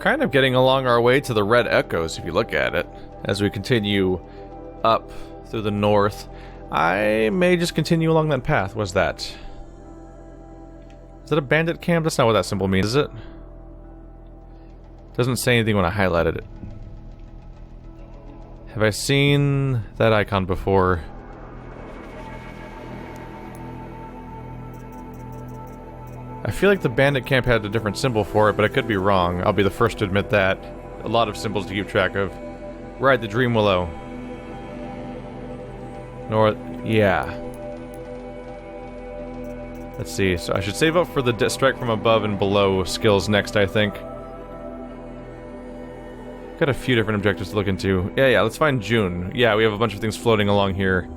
kind of getting along our way to the Red Echoes, if you look at it, as we continue up through the north. I may just continue along that path. What's that? Is that a bandit camp? That's not what that symbol means, is it? Doesn't say anything when I highlighted it. Have I seen that icon before? I feel like the bandit camp had a different symbol for it, but I could be wrong. I'll be the first to admit that. A lot of symbols to keep track of. Right, the Dream Willow. North, yeah. Let's see, so I should save up for the strike from above and below skills next, I think. Got a few different objectives to look into. Yeah, let's find June. Yeah, we have a bunch of things floating along here.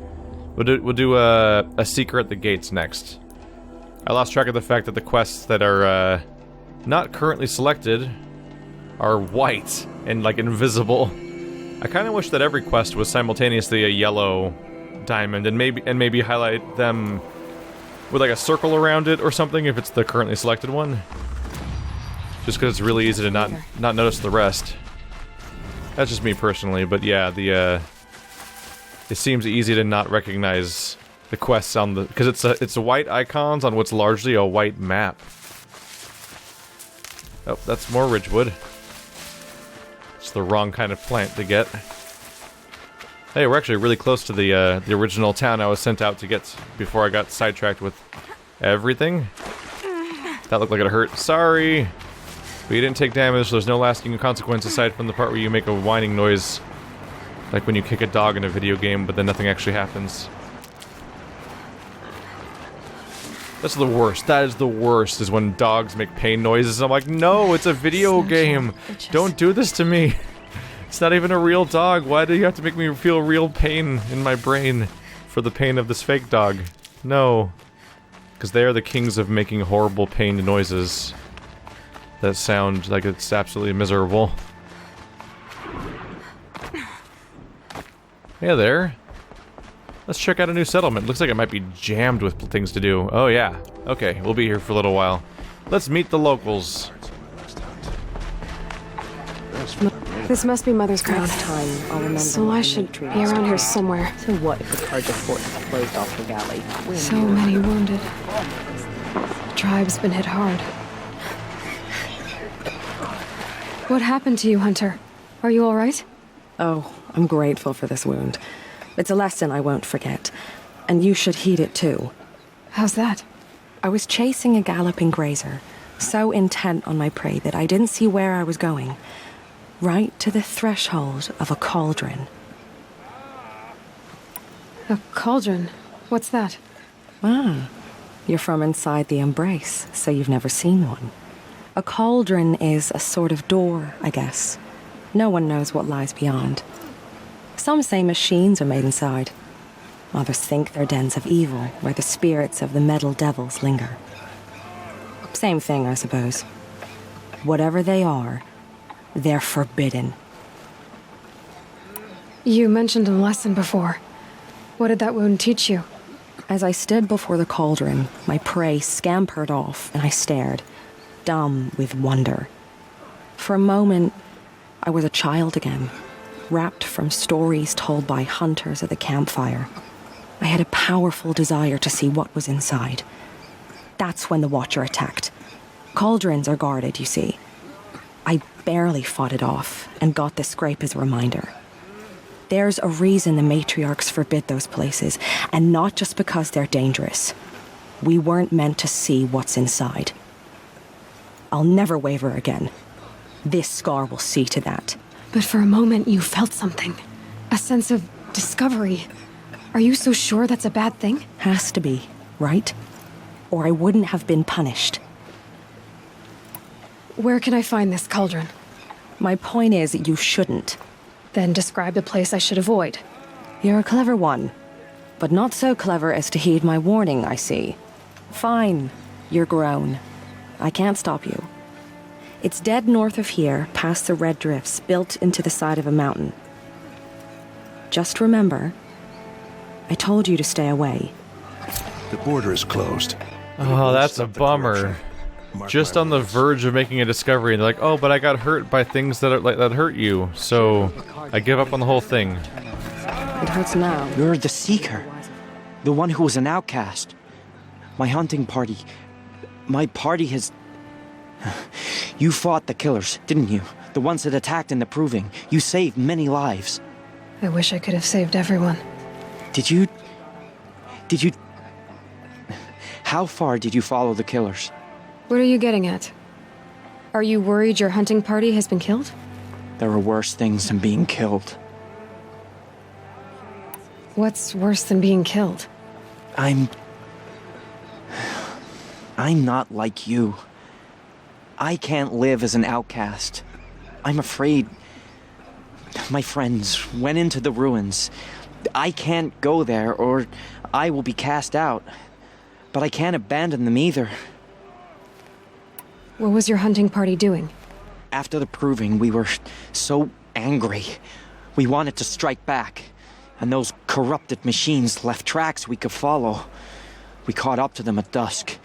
We'll do a seeker at the gates next. I lost track of the fact that the quests that are not currently selected are white and like invisible. I kind of wish that every quest was simultaneously a yellow diamond and maybe highlight them with like a circle around it or something if it's the currently selected one. Just because it's really easy to not notice the rest. That's just me personally, but yeah, it seems easy to not recognize the quests on the because it's white icons on what's largely a white map. Oh, that's more Ridgewood. It's the wrong kind of plant to get. Hey, we're actually really close to the original town I was sent out to get before I got sidetracked with everything. That looked like it hurt. Sorry! But you didn't take damage, so there's no lasting consequence aside from the part where you make a whining noise. Like when you kick a dog in a video game, but then nothing actually happens. That's the worst. That is the worst, is when dogs make pain noises. I'm like, no, it's a video game! Don't do this to me! It's not even a real dog. Why do you have to make me feel real pain in my brain for the pain of this fake dog? No. Because they are the kings of making horrible pained noises that sound like it's absolutely miserable. Hey there. Let's check out a new settlement. Looks like it might be jammed with things to do. Oh yeah. Okay, we'll be here for a little while. Let's meet the locals. This must be Mother's ground. Time, I'll remember So I should be around here somewhere. So what if the Carja fort is closed off the valley? So many wounded. The tribe's been hit hard. What happened to you, Hunter? Are you all right? Oh, I'm grateful for this wound. It's a lesson I won't forget. And you should heed it too. How's that? I was chasing a galloping grazer, so intent on my prey that I didn't see where I was going. Right to the threshold of a cauldron. A cauldron? What's that? Ah, you're from inside the Embrace, so you've never seen one. A cauldron is a sort of door, I guess. No one knows what lies beyond. Some say machines are made inside. Others think they're dens of evil, where the spirits of the metal devils linger. Same thing, I suppose. Whatever they are, they're forbidden. You mentioned a lesson before. What did that wound teach you? As I stood before the cauldron, my prey scampered off, and I stared, dumb with wonder. For a moment, I was a child again, wrapped from stories told by hunters at the campfire. I had a powerful desire to see what was inside. That's when the Watcher attacked. Cauldrons are guarded, you see. I barely fought it off, and got this scrape as a reminder. There's a reason the matriarchs forbid those places, and not just because they're dangerous. We weren't meant to see what's inside. I'll never waver again. This scar will see to that. But for a moment you felt something. A sense of discovery. Are you so sure that's a bad thing? Has to be, right? Or I wouldn't have been punished. Where can I find this cauldron? My point is, you shouldn't. Then describe the place I should avoid. You're a clever one. But not so clever as to heed my warning, I see. Fine. You're grown. I can't stop you. It's dead north of here, past the red drifts, built into the side of a mountain. Just remember, I told you to stay away. The border is closed. Oh, that's a bummer. just on the verge of making a discovery, and they're like, "Oh, but I got hurt by things that hurt you, so I give up on the whole thing." It hurts now. You're the Seeker. The one who was an outcast. My hunting party. My party has... You fought the killers, didn't you? The ones that attacked in the Proving. You saved many lives. I wish I could have saved everyone. Did you... How far did you follow the killers? What are you getting at? Are you worried your hunting party has been killed? There are worse things than being killed. What's worse than being killed? I'm not like you. I can't live as an outcast. I'm afraid... My friends went into the ruins. I can't go there, or I will be cast out. But I can't abandon them either. What was your hunting party doing? After the Proving, we were so angry. We wanted to strike back. And those corrupted machines left tracks we could follow. We caught up to them at dusk.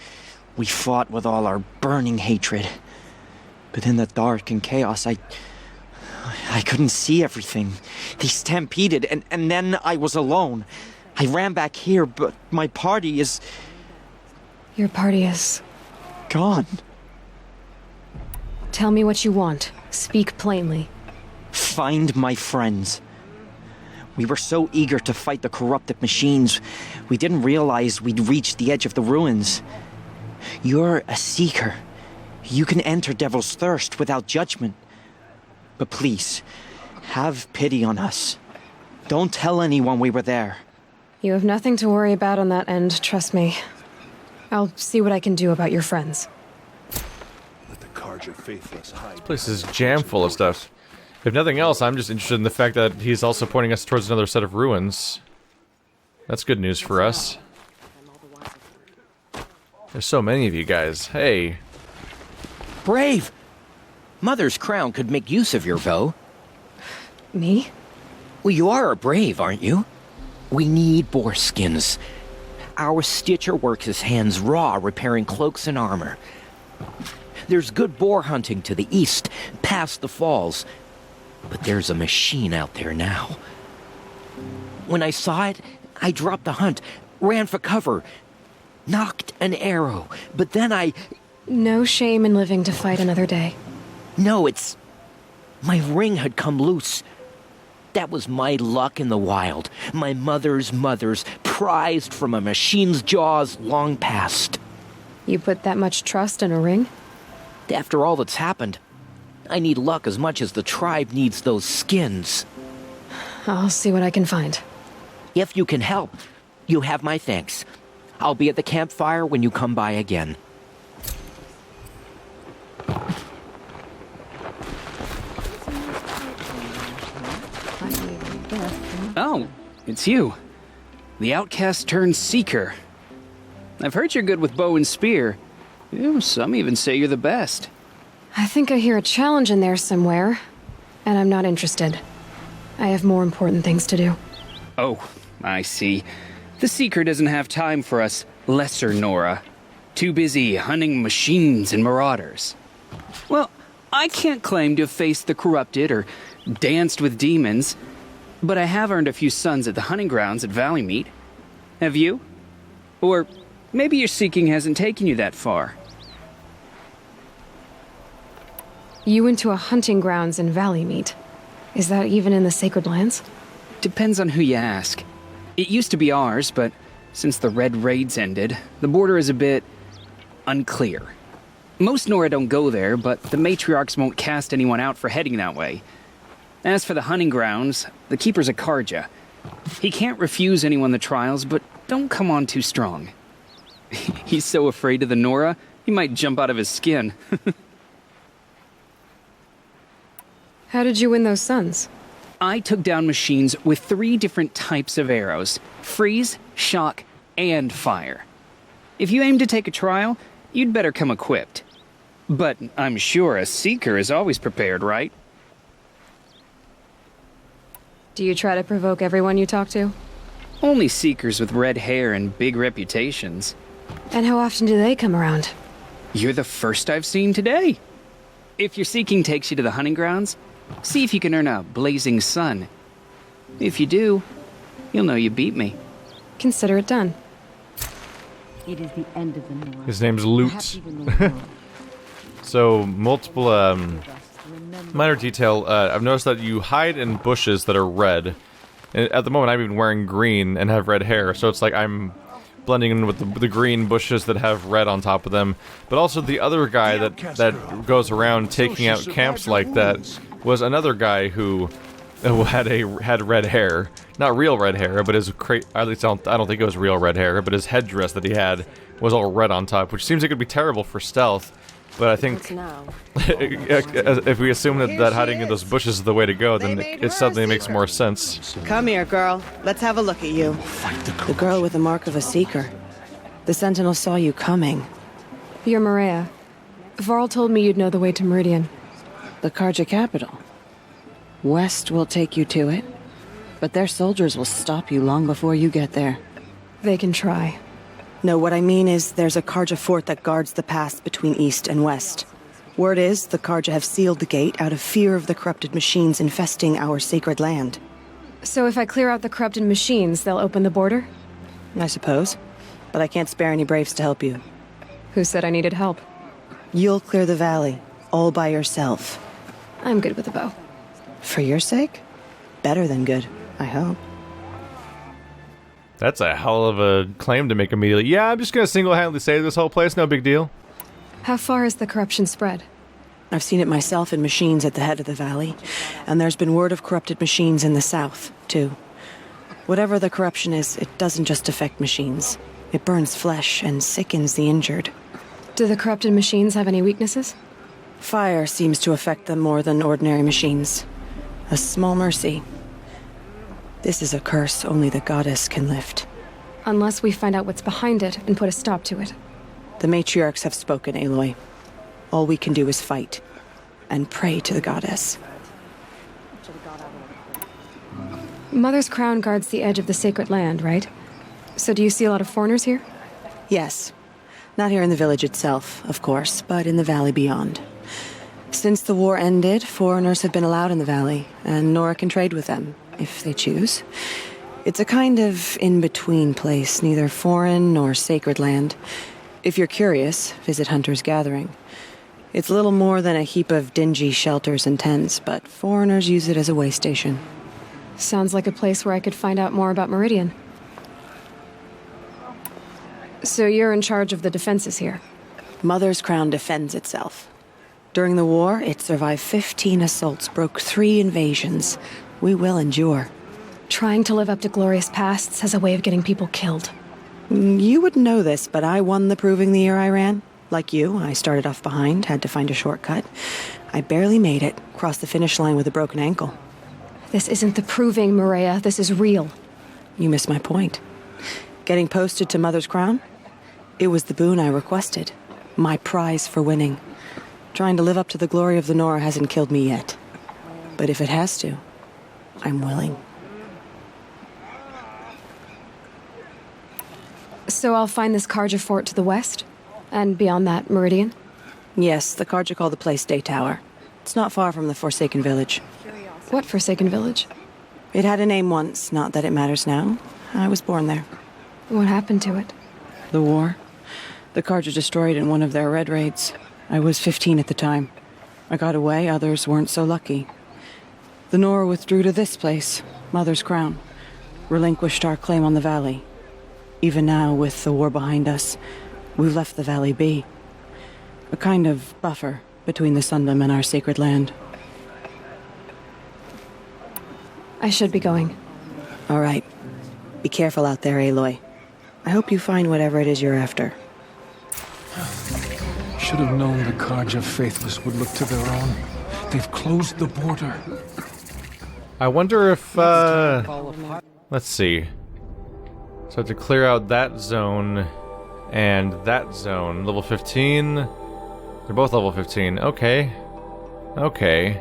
We fought with all our burning hatred. But in the dark and chaos, I couldn't see everything. They stampeded, and then I was alone. I ran back here, but my party is... Your party is... gone. Tell me what you want. Speak plainly. Find my friends. We were so eager to fight the corrupted machines, we didn't realize we'd reached the edge of the ruins. You're a Seeker. You can enter Devil's Thirst without judgment. But please, have pity on us. Don't tell anyone we were there. You have nothing to worry about on that end, trust me. I'll see what I can do about your friends. Let the cards of faithless hide. This place is jam full of stuff. If nothing else, I'm just interested in the fact that he's also pointing us towards another set of ruins. That's good news for us. There's so many of you guys. Hey. Brave! Mother's crown could make use of your bow. Me? Well, you are a brave, aren't you? We need boar skins. Our stitcher works his hands raw repairing cloaks and armor. There's good boar hunting to the east, past the falls. But there's a machine out there now. When I saw it, I dropped the hunt, ran for cover, knocked an arrow, but then I... No shame in living to fight another day. No, it's... My ring had come loose. That was my luck in the wild. My mother's prized from a machine's jaws long past. You put that much trust in a ring? After all that's happened, I need luck as much as the tribe needs those skins. I'll see what I can find. If you can help, you have my thanks. I'll be at the campfire when you come by again. Oh, it's you. The outcast turned seeker. I've heard you're good with bow and spear. Some even say you're the best. I think I hear a challenge in there somewhere, and I'm not interested. I have more important things to do. Oh, I see. The Seeker doesn't have time for us lesser Nora. Too busy hunting machines and marauders. Well, I can't claim to have faced the corrupted or danced with demons, but I have earned a few sons at the hunting grounds at Valleymeet. Have you? Or maybe your seeking hasn't taken you that far. You went to a hunting grounds in Valleymeet. Is that even in the Sacred Lands? Depends on who you ask. It used to be ours, but since the Red Raids ended, the border is a bit unclear. Most Nora don't go there, but the matriarchs won't cast anyone out for heading that way. As for the hunting grounds, the keeper's a Karja. He can't refuse anyone the trials, but don't come on too strong. He's so afraid of the Nora, he might jump out of his skin. How did you win those sons? I took down machines with 3 different types of arrows: freeze, shock, and fire. If you aim to take a trial, you'd better come equipped. But I'm sure a seeker is always prepared, right? Do you try to provoke everyone you talk to? Only seekers with red hair and big reputations. And how often do they come around? You're the first I've seen today. If your seeking takes you to the hunting grounds, see if you can earn a blazing sun. If you do, you'll know you beat me. Consider it done. It is the end of the North. His name's Loot. Perhaps even the world. So, multiple, minor detail. I've noticed that you hide in bushes that are red. And at the moment, I'm even wearing green and have red hair, so it's like I'm blending in with the green bushes that have red on top of them. But also the other guy that goes around taking out camps like that was another guy who had red hair. Not real red hair, but his at least I don't think it was real red hair, but his headdress that he had was all red on top, which seems like it would be terrible for stealth. But I think if we assume that hiding in those bushes is the way to go, then it suddenly makes more sense. Come here, girl. Let's have a look at you. The girl with the mark of a seeker. The Sentinel saw you coming. You're Maria. Varl told me you'd know the way to Meridian. The Karja capital. West will take you to it, but their soldiers will stop you long before you get there. They can try. No, what I mean is there's a Karja fort that guards the pass between east and west. Word is the Karja have sealed the gate out of fear of the corrupted machines infesting our sacred land. So if I clear out the corrupted machines, they'll open the border? I suppose. But I can't spare any braves to help you. Who said I needed help? You'll clear the valley, all by yourself. I'm good with a bow. For your sake? Better than good, I hope. That's a hell of a claim to make immediately. Yeah, I'm just gonna single-handedly save this whole place, no big deal. How far has the corruption spread? I've seen it myself in machines at the head of the valley, and there's been word of corrupted machines in the south, too. Whatever the corruption is, it doesn't just affect machines. It burns flesh and sickens the injured. Do the corrupted machines have any weaknesses? Fire seems to affect them more than ordinary machines. A small mercy. This is a curse only the goddess can lift. Unless we find out what's behind it and put a stop to it. The matriarchs have spoken, Aloy. All we can do is fight. And pray to the goddess. Mother's crown guards the edge of the sacred land, right? So do you see a lot of foreigners here? Yes. Not here in the village itself, of course, but in the valley beyond. Since the war ended, foreigners have been allowed in the valley, and Nora can trade with them, if they choose. It's a kind of in-between place, neither foreign nor sacred land. If you're curious, visit Hunter's Gathering. It's little more than a heap of dingy shelters and tents, but foreigners use it as a way station. Sounds like a place where I could find out more about Meridian. So you're in charge of the defenses here? Mother's crown defends itself. During the war, it survived 15 assaults, broke 3 invasions. We will endure. Trying to live up to glorious pasts has a way of getting people killed. You wouldn't know this, but I won the proving the year I ran. Like you, I started off behind, had to find a shortcut. I barely made it, crossed the finish line with a broken ankle. This isn't the proving, Maria. This is real. You missed my point. Getting posted to Mother's Crown? It was the boon I requested. My prize for winning. Trying to live up to the glory of the Nora hasn't killed me yet. But if it has to, I'm willing. So I'll find this Karja fort to the west? And beyond that, Meridian? Yes, the Karja call the place Day Tower. It's not far from the Forsaken Village. What Forsaken Village? It had a name once, not that it matters now. I was born there. What happened to it? The war. The Karja destroyed in one of their red raids. I was 15 at the time. I got away, others weren't so lucky. The Nora withdrew to this place, Mother's Crown. Relinquished our claim on the valley. Even now, with the war behind us, we've left the valley be. A kind of buffer between the Sundom and our sacred land. I should be going. All right. Be careful out there, Aloy. I hope you find whatever it is you're after. Should have known the Karja faithless would look to their own. They've closed the border. I wonder if, let's see. So to clear out that zone and that zone, level 15. They're both level 15. Okay. Okay.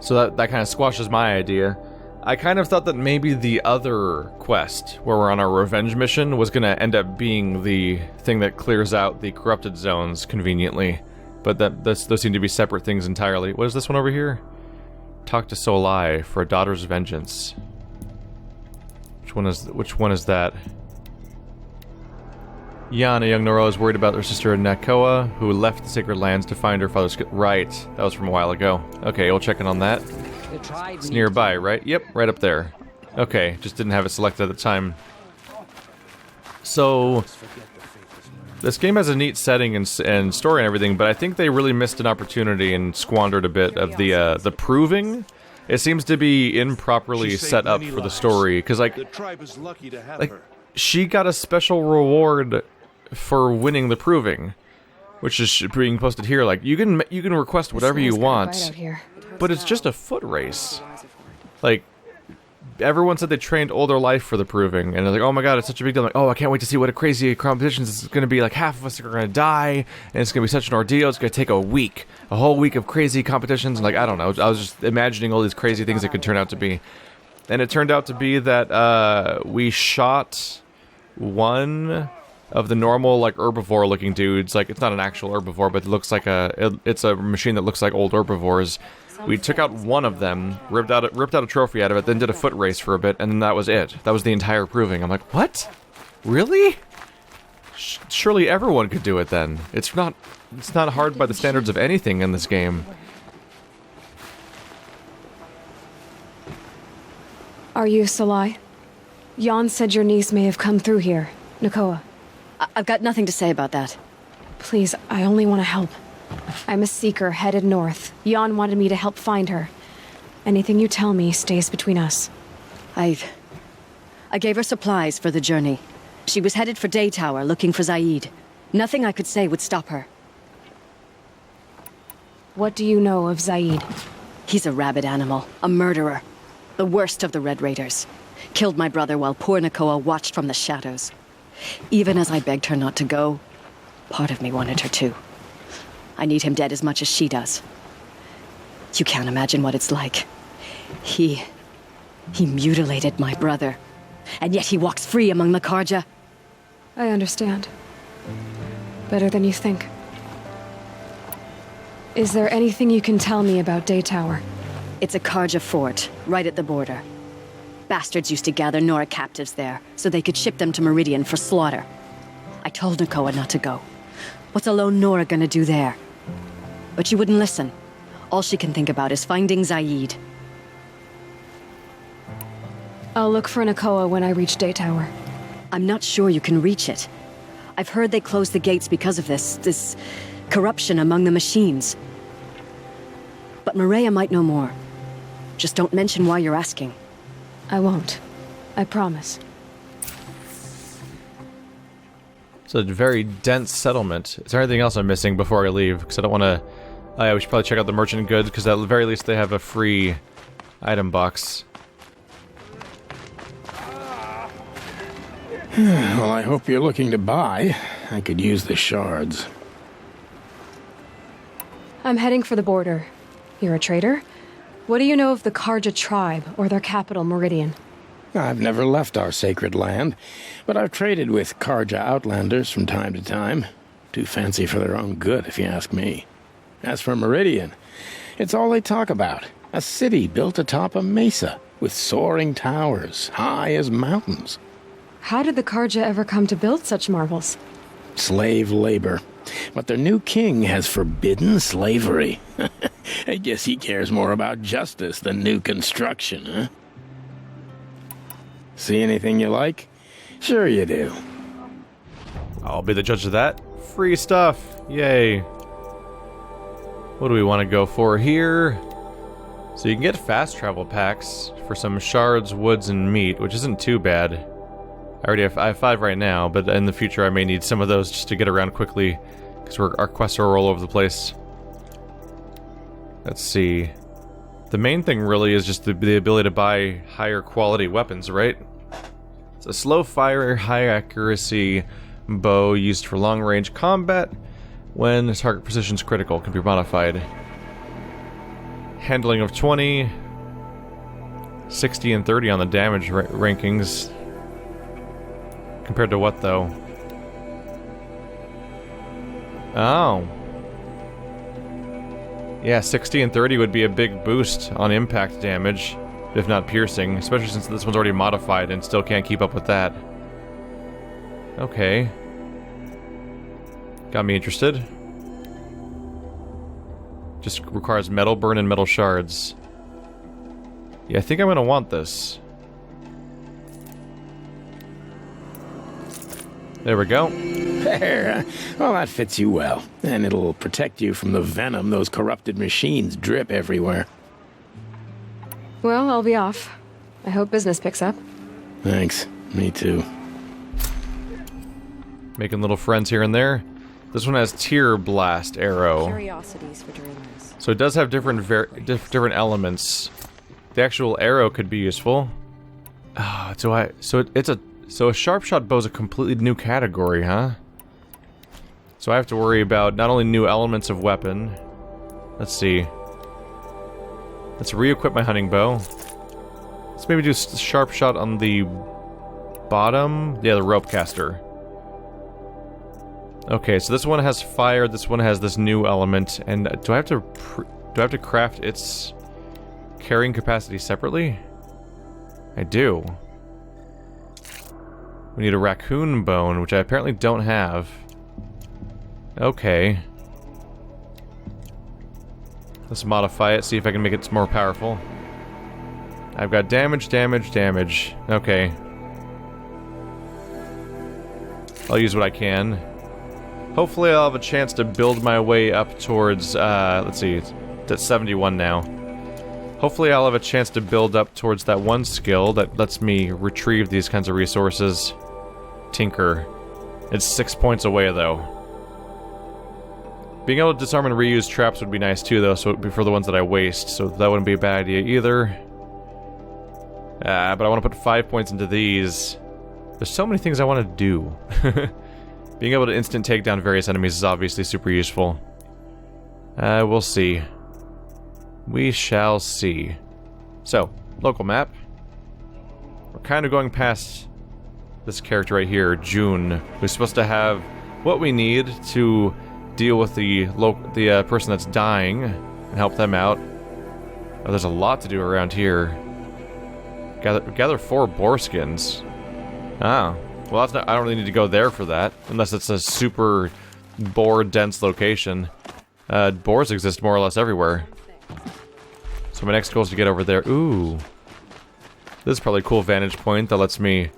So that kind of squashes my idea. I kind of thought that maybe the other quest, where we're on our revenge mission, was going to end up being the thing that clears out the corrupted zones conveniently. But those seem to be separate things entirely. What is this one over here? Talk to Solai for a daughter's vengeance. Which one is that? Jan, a young Nora, is worried about her sister Nakoa, who left the Sacred Lands to find her father's... Right, that was from a while ago. Okay, we'll check in on that. It's nearby, right? Yep, right up there. Okay, just didn't have it selected at the time. So... this game has a neat setting and story and everything, but I think they really missed an opportunity and squandered a bit of the proving. It seems to be improperly set up for the story, because like she got a special reward for winning the proving, which is being posted here. Like you can request whatever you want, but it's just a foot race. Like. Everyone said they trained all their life for the proving, and they're like, oh my god, it's such a big deal. I'm like, oh, I can't wait to see what a crazy competition is. It's going to be like half of us are going to die, and it's going to be such an ordeal. It's going to take a week, a whole week of crazy competitions, and like, I don't know. I was just imagining all these crazy things it could turn out to be. And it turned out to be that we shot one of the normal, like, herbivore-looking dudes. Like, it's not an actual herbivore, but it looks like it's a machine that looks like old herbivores. We took out one of them, ripped out a trophy out of it, then did a foot race for a bit, and then that was it. That was the entire proving. I'm like, what? Really? Surely everyone could do it then. It's not hard by the standards of anything in this game. Are you Solai? Jan said your niece may have come through here. Nakoa. I've got nothing to say about that. Please, I only want to help. I'm a seeker headed north. Jan wanted me to help find her. Anything you tell me stays between us. I gave her supplies for the journey. She was headed for Day Tower looking for Zaid. Nothing I could say would stop her. What do you know of Zaid? He's a rabid animal, a murderer. The worst of the Red Raiders. Killed my brother while poor Nakoa watched from the shadows. Even as I begged her not to go, part of me wanted her to. I need him dead as much as she does. You can't imagine what it's like. He mutilated my brother. And yet he walks free among the Karja. I understand. Better than you think. Is there anything you can tell me about Day Tower? It's a Karja fort, right at the border. Bastards used to gather Nora captives there, so they could ship them to Meridian for slaughter. I told Nakoa not to go. What's a lone Nora gonna do there? But she wouldn't listen. All she can think about is finding Zaid. I'll look for Nakoa when I reach Day Tower. I'm not sure you can reach it. I've heard they closed the gates because of this corruption among the machines. But Maria might know more. Just don't mention why you're asking. I won't. I promise. It's a very dense settlement. Is there anything else I'm missing before I leave? Because I don't want to... Oh yeah, we should probably check out the merchant goods, because at the very least they have a free item box. Well, I hope you're looking to buy. I could use the shards. I'm heading for the border. You're a trader? What do you know of the Karja tribe, or their capital, Meridian? I've never left our sacred land, but I've traded with Karja outlanders from time to time. Too fancy for their own good, if you ask me. As for Meridian, it's all they talk about. A city built atop a mesa, with soaring towers, high as mountains. How did the Karja ever come to build such marvels? Slave labor. But their new king has forbidden slavery. I guess he cares more about justice than new construction, huh? See anything you like? Sure you do. I'll be the judge of that. Free stuff. Yay. What do we want to go for here? So you can get fast travel packs for some shards, woods, and meat, which isn't too bad. I have 5 right now, but in the future I may need some of those just to get around quickly, because our quests are all over the place. Let's see. The main thing really is just the ability to buy higher quality weapons, right? It's a slow fire, high accuracy bow used for long range combat. When the target precision is critical, can be modified. Handling of 20. 60 and 30 on the damage rankings. Compared to what, though? Oh. Yeah, 60 and 30 would be a big boost on impact damage, if not piercing, especially since this one's already modified and still can't keep up with that. Okay. Got me interested. Just requires metal burn and metal shards. Yeah, I think I'm gonna want this. There we go. There. Well, that fits you well. And it'll protect you from the venom those corrupted machines drip everywhere. Well, I'll be off. I hope business picks up. Thanks. Me too. Making little friends here and there. This one has Tear Blast Arrow. Curiosities for dreamers. So it does have different different elements. The actual arrow could be useful. So a sharp shot bow is a completely new category, huh? So I have to worry about not only new elements of weapon. Let's see. Let's re-equip my hunting bow. Let's maybe do sharp shot on the bottom. Yeah, the rope caster. Okay, so this one has fire. This one has this new element. And do I have to craft its carrying capacity separately? I do. We need a raccoon bone, which I apparently don't have. Okay. Let's modify it, see if I can make it more powerful. I've got damage, damage, damage. Okay. I'll use what I can. Hopefully I'll have a chance to build my way up towards, let's see, it's at 71 now. Hopefully I'll have a chance to build up towards that one skill that lets me retrieve these kinds of resources. Tinker. It's 6 points away, though. Being able to disarm and reuse traps would be nice too, though, so it would be for the ones that I waste, so that wouldn't be a bad idea either. But I want to put 5 points into these. There's so many things I want to do. Being able to instant take down various enemies is obviously super useful. We'll see. We shall see. So, local map. We're kind of going past this character right here, June, who's supposed to have what we need to deal with the person that's dying and help them out. Oh, there's a lot to do around here. Gather 4 boar skins. Ah, well, that's not, I don't really need to go there for that, unless it's a super boar-dense location. Boars exist more or less everywhere. So my next goal is to get over there. Ooh. This is probably a cool vantage point that lets me,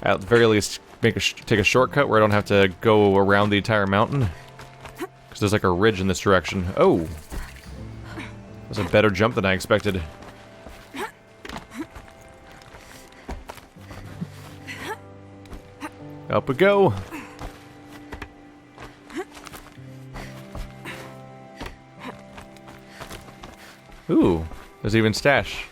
at the very least, take a shortcut where I don't have to go around the entire mountain. Because there's like a ridge in this direction. Oh! That was a better jump than I expected. Up we go! Ooh, there's even stash.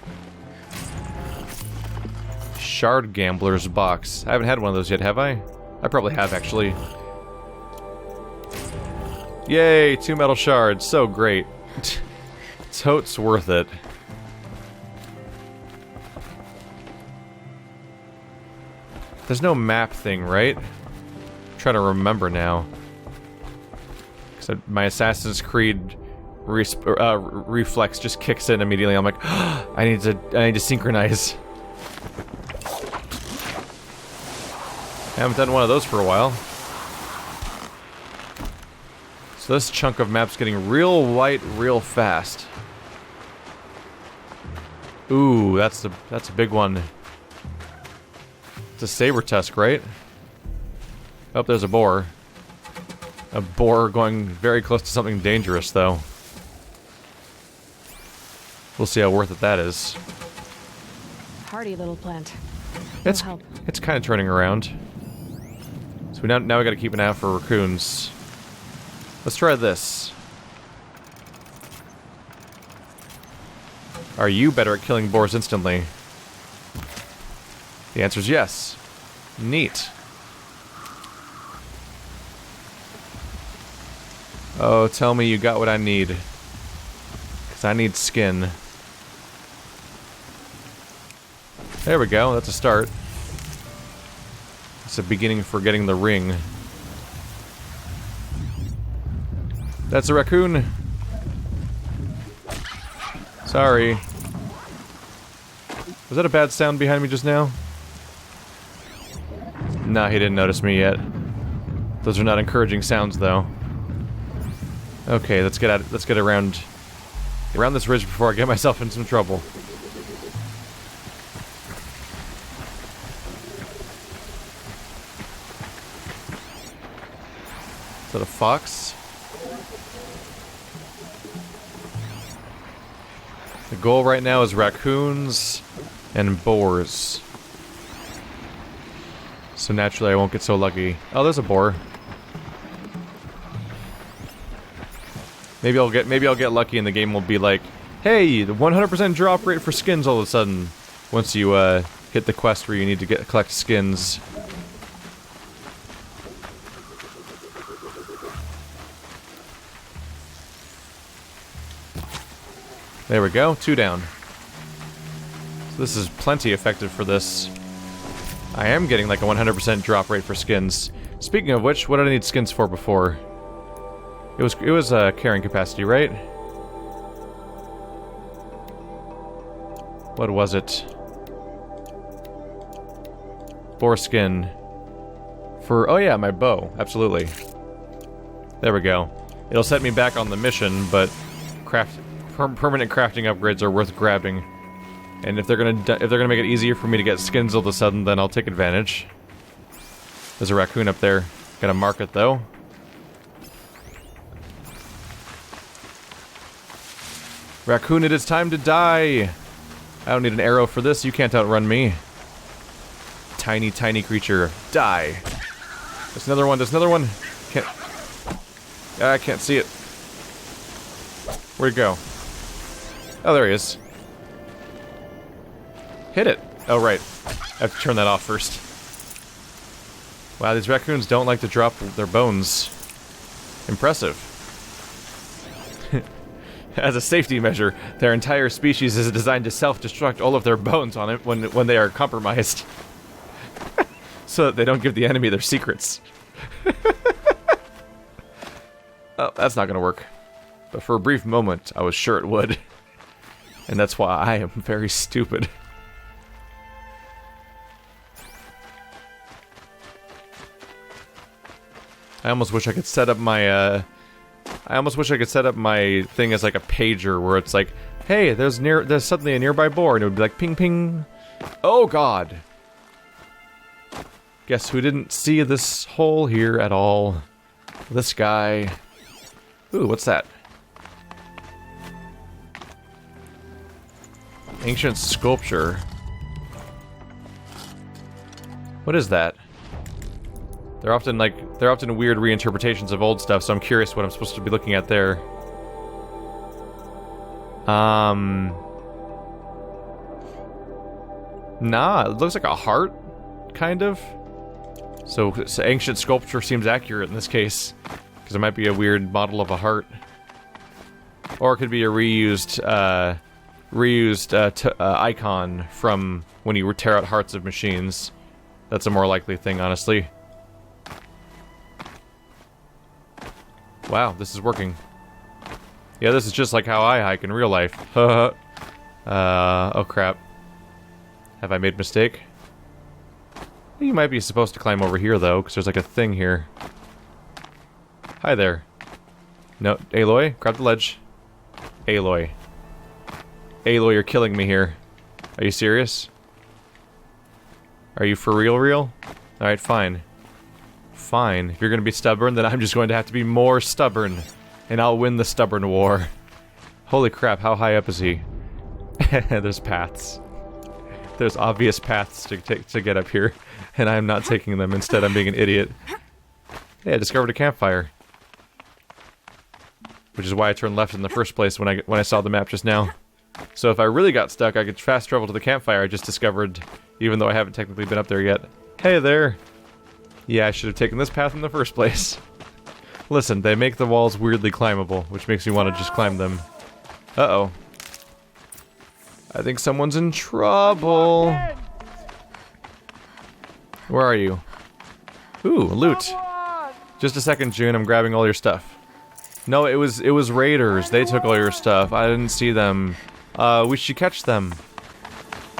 Shard Gambler's Box. I haven't had one of those yet, have I? I probably have, actually. Yay, 2 metal shards. So great. Totes worth it. There's no map thing, right? I'm trying to remember now. Because my Assassin's Creed reflex just kicks in immediately. I'm like, oh, I need to synchronize. I haven't done one of those for a while. So this chunk of map's getting real white real fast. Ooh, that's a big one. It's a saber tusk, right? Oh, there's a boar. A boar going very close to something dangerous, though. We'll see how worth it that is. Hardy little plant. It's kind of turning around. So now we got to keep an eye out for raccoons. Let's try this. Are you better at killing boars instantly? The answer is yes. Neat. Oh, tell me you got what I need. Because I need skin. There we go, that's a start. It's a beginning for getting the ring. That's a raccoon. Sorry. Was that a bad sound behind me just now? Nah, he didn't notice me yet. Those are not encouraging sounds, though. Okay, let's get around this ridge before I get myself in some trouble. Is that a fox? The goal right now is raccoons and boars. So naturally I won't get so lucky. Oh, there's a boar. Maybe I'll get lucky and the game will be like, hey, the 100% drop rate for skins all of a sudden. Once you hit the quest where you need to collect skins. There we go, 2 down. So this is plenty effective for this. I am getting like a 100% drop rate for skins. Speaking of which, what did I need skins for before? It was carrying capacity, right? What was it? Boar skin. For, oh yeah, my bow, absolutely. There we go. It'll set me back on the mission, but permanent crafting upgrades are worth grabbing. And if they're gonna make it easier for me to get skins all of a sudden, then I'll take advantage. There's a raccoon up there. Gotta mark it though. Raccoon, it is time to die! I don't need an arrow for this, you can't outrun me. Tiny, tiny creature. Die! There's another one, Can't... I can't see it. Where'd he go? Oh, there he is. Hit it! Oh, right. I have to turn that off first. Wow, these raccoons don't like to drop their bones. Impressive. As a safety measure, their entire species is designed to self-destruct all of their bones on it when they are compromised. So that they don't give the enemy their secrets. Oh, that's not gonna work. But for a brief moment, I was sure it would. And that's why I am very stupid. I almost wish I could set up my, thing as like a pager where it's like, hey, there's suddenly a nearby boar, and it would be like ping ping. Oh god. Guess who didn't see this hole here at all? This guy. Ooh, what's that? Ancient sculpture. What is that? They're often weird reinterpretations of old stuff, so I'm curious what I'm supposed to be looking at there. Nah, it looks like a heart, kind of. So ancient sculpture seems accurate in this case, because it might be a weird model of a heart. Or it could be a reused icon from when you tear out hearts of machines. That's a more likely thing, honestly. Wow, this is working. Yeah, this is just like how I hike in real life. Oh crap. Have I made a mistake? You might be supposed to climb over here, though, because there's like a thing here. Hi there. No, Aloy, grab the ledge. Aloy. Aloy, you're killing me here. Are you serious? Are you for real? Alright, fine. Fine. If you're gonna be stubborn, then I'm just going to have to be more stubborn. And I'll win the stubborn war. Holy crap, how high up is he? There's paths. There's obvious paths to get up here. And I'm not taking them. Instead, I'm being an idiot. Hey, I discovered a campfire. Which is why I turned left in the first place when I saw the map just now. So if I really got stuck, I could fast travel to the campfire I just discovered, even though I haven't technically been up there yet. Hey there! Yeah, I should have taken this path in the first place. Listen, they make the walls weirdly climbable, which makes me want to just climb them. Uh-oh. I think someone's in trouble. Where are you? Ooh, loot. Just a second, June. I'm grabbing all your stuff. No, it was raiders. They took all your stuff. I didn't see them. We should catch them.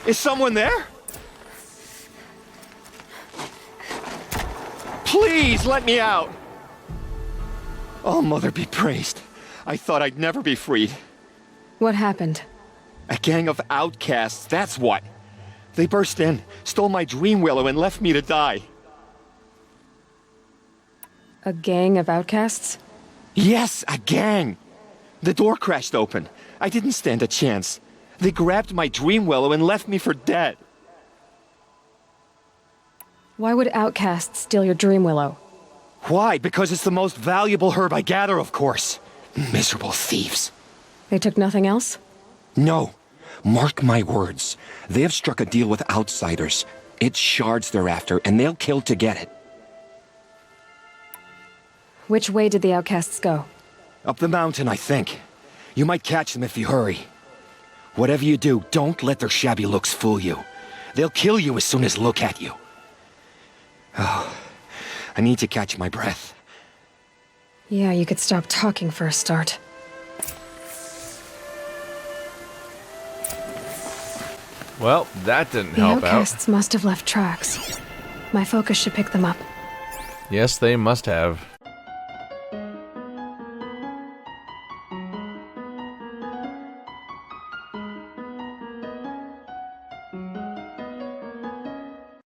Is someone there? Please let me out. Oh, Mother be praised. I thought I'd never be freed. What happened? A gang of outcasts, that's what. They burst in, stole my dream willow, and left me to die. A gang of outcasts? Yes, a gang. The door crashed open. I didn't stand a chance. They grabbed my dream willow and left me for dead. Why would outcasts steal your dream willow? Why? Because it's the most valuable herb I gather, of course. Miserable thieves. They took nothing else? No. Mark my words. They have struck a deal with outsiders. It's shards they're after, and they'll kill to get it. Which way did the outcasts go? Up the mountain, I think. You might catch them if you hurry. Whatever you do, don't let their shabby looks fool you. They'll kill you as soon as look at you. Oh, I need to catch my breath. Yeah, you could stop talking for a start. Well, that didn't The help out. outcasts must have left tracks. My focus should pick them up. Yes, they must have.